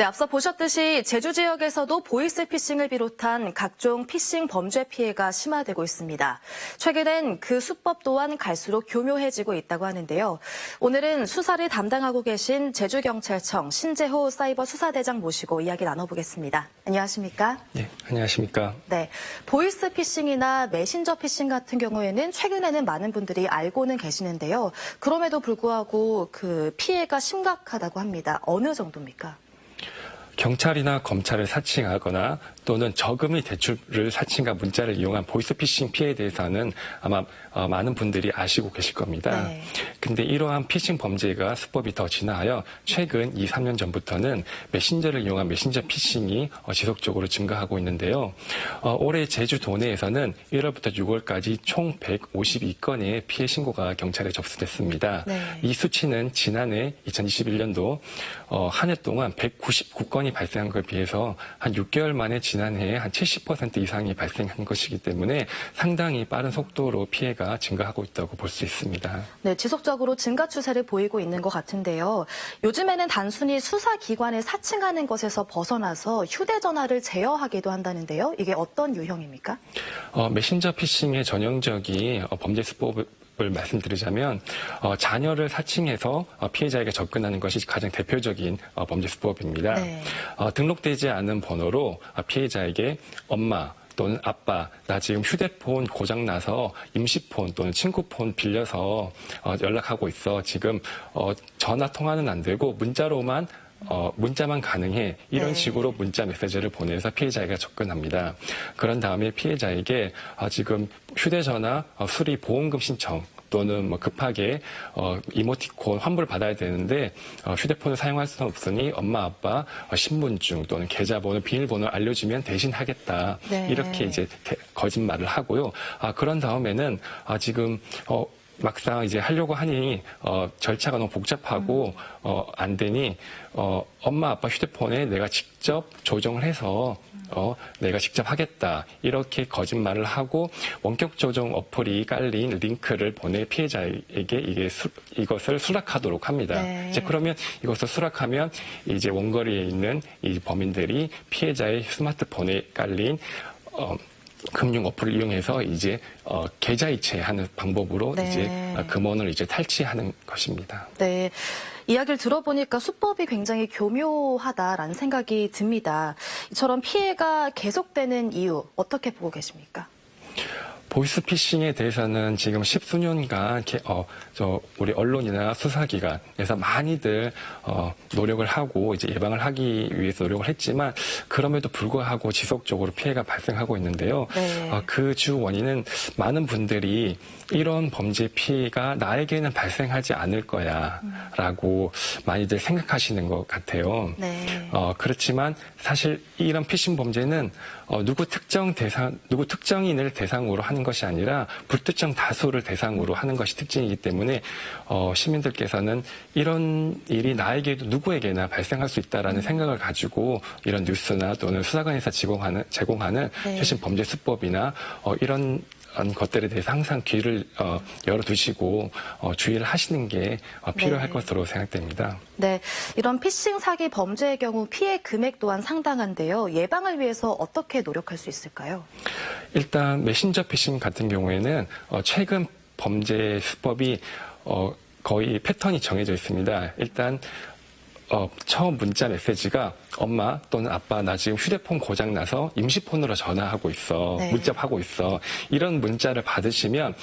네, 앞서 보셨듯이 제주 지역에서도 보이스피싱을 비롯한 각종 피싱 범죄 피해가 심화되고 있습니다. 최근엔 그 수법 또한 갈수록 교묘해지고 있다고 하는데요. 오늘은 수사를 담당하고 계신 제주경찰청 신재호 사이버 수사대장 모시고 이야기 나눠보겠습니다. 안녕하십니까? 네, 안녕하십니까? 네, 보이스피싱이나 메신저 피싱 같은 경우에는 최근에는 많은 분들이 알고는 계시는데요. 그럼에도 불구하고 그 피해가 심각하다고 합니다. 어느 정도입니까? 경찰이나 검찰을 사칭하거나 또는 저금리 대출을 사칭한 문자를 이용한 보이스피싱 피해에 대해서는 아마 많은 분들이 아시고 계실 겁니다. 네. 근데 이러한 피싱 범죄가 수법이 더 진화하여 최근 2, 3년 전부터는 메신저를 이용한 메신저 피싱이 지속적으로 증가하고 있는데요. 올해 제주 도내에서는 1월부터 6월까지 총 152건의 피해 신고가 경찰에 접수됐습니다. 네. 이 수치는 지난해 2021년도 한 해 동안 199건이 발생한 것에 비해서 한 6개월 만에 지난해에 한 70% 이상이 발생한 것이기 때문에 상당히 빠른 속도로 피해가 증가하고 있다고 볼 수 있습니다. 네, 지속적으로 증가 추세를 보이고 있는 것 같은데요. 요즘에는 단순히 수사기관을 사칭하는 것에서 벗어나서 휴대전화를 제어하기도 한다는데요. 이게 어떤 유형입니까? 메신저 피싱의 전형적인 범죄 수법을 말씀드리자면 자녀를 사칭해서 피해자에게 접근하는 것이 가장 대표적인 범죄 수법입니다. 네. 등록되지 않은 번호로 피해자에게 엄마 또는 아빠, 나 지금 휴대폰 고장나서 임시폰 또는 친구폰 빌려서 연락하고 있어. 지금 전화 통화는 안 되고 문자만 가능해. 이런 네. 식으로 문자 메시지를 보내서 피해자에게 접근합니다. 그런 다음에 피해자에게 지금 휴대전화 수리 보험금 신청 또는 급하게 이모티콘 환불 받아야 되는데 휴대폰을 사용할 수는 없으니 엄마 아빠 신분증 또는 계좌번호 비밀번호를 알려주면 대신 하겠다. 네. 이렇게 이제 거짓말을 하고요. 그런 다음에는 지금 막상 이제 하려고 하니 절차가 너무 복잡하고 안 되니 엄마 아빠 휴대폰에 내가 직접 조정을 해서 내가 직접 하겠다 이렇게 거짓말을 하고 원격 조정 어플이 깔린 링크를 보내 피해자에게 이것을 수락하도록 합니다. 네. 이제 그러면 이것을 수락하면 이제 원거리에 있는 이 범인들이 피해자의 스마트폰에 깔린 금융 어플을 이용해서 이제 계좌 이체하는 방법으로 네. 이제 금원을 이제 탈취하는 것입니다. 네. 이야기를 들어보니까 수법이 굉장히 교묘하다라는 생각이 듭니다. 이처럼 피해가 계속되는 이유 어떻게 보고 계십니까? 보이스피싱에 대해서는 지금 십수년간 우리 언론이나 수사기관에서 많이들 노력을 하고 이제 예방을 하기 위해서 노력을 했지만 그럼에도 불구하고 지속적으로 피해가 발생하고 있는데요. 네. 그 주 원인은 많은 분들이 이런 범죄 피해가 나에게는 발생하지 않을 거야라고 많이들 생각하시는 것 같아요. 네. 그렇지만 사실 이런 피싱 범죄는 누구 특정인을 대상으로 하는 것이 아니라 불특정 다수를 대상으로 하는 것이 특징이기 때문에 시민들께서는 이런 일이 나에게도 누구에게나 발생할 수 있다라는 생각을 가지고 이런 뉴스나 또는 수사관에서 제공하는 네. 최신 범죄 수법이나 이런 것들에 대해서 항상 귀를 열어두시고 주의를 하시는 게 필요할 네. 것으로 생각됩니다. 네, 이런 피싱 사기 범죄의 경우 피해 금액 또한 상당한데요. 예방을 위해서 어떻게 노력할 수 있을까요? 일단 메신저 피싱 같은 경우에는 최근 범죄 수법이 거의 패턴이 정해져 있습니다. 일단 처음 문자 메시지가 엄마 또는 아빠 나 지금 휴대폰 고장나서 임시폰으로 전화하고 있어. 네. 문자하고 있어. 이런 문자를 받으시면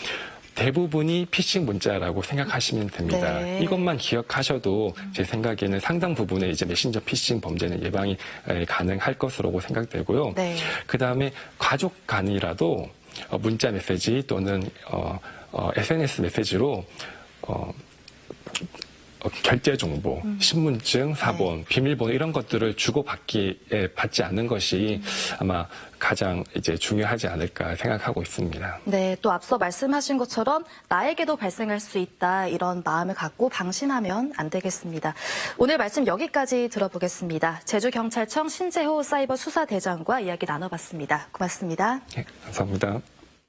대부분이 피싱 문자라고 생각하시면 됩니다. 네. 이것만 기억하셔도 제 생각에는 상당 부분의 이제 메신저 피싱 범죄는 예방이 가능할 것으로 생각되고요. 네. 그 다음에 가족 간이라도 문자 메시지 또는 SNS 메시지로 결제 정보, 신분증, 사본, 네. 비밀번호 이런 것들을 받지 않는 것이 아마 가장 이제 중요하지 않을까 생각하고 있습니다. 네, 또 앞서 말씀하신 것처럼 나에게도 발생할 수 있다 이런 마음을 갖고 방심하면 안 되겠습니다. 오늘 말씀 여기까지 들어보겠습니다. 제주경찰청 신재호 사이버 수사대장과 이야기 나눠봤습니다. 고맙습니다. 네, 감사합니다.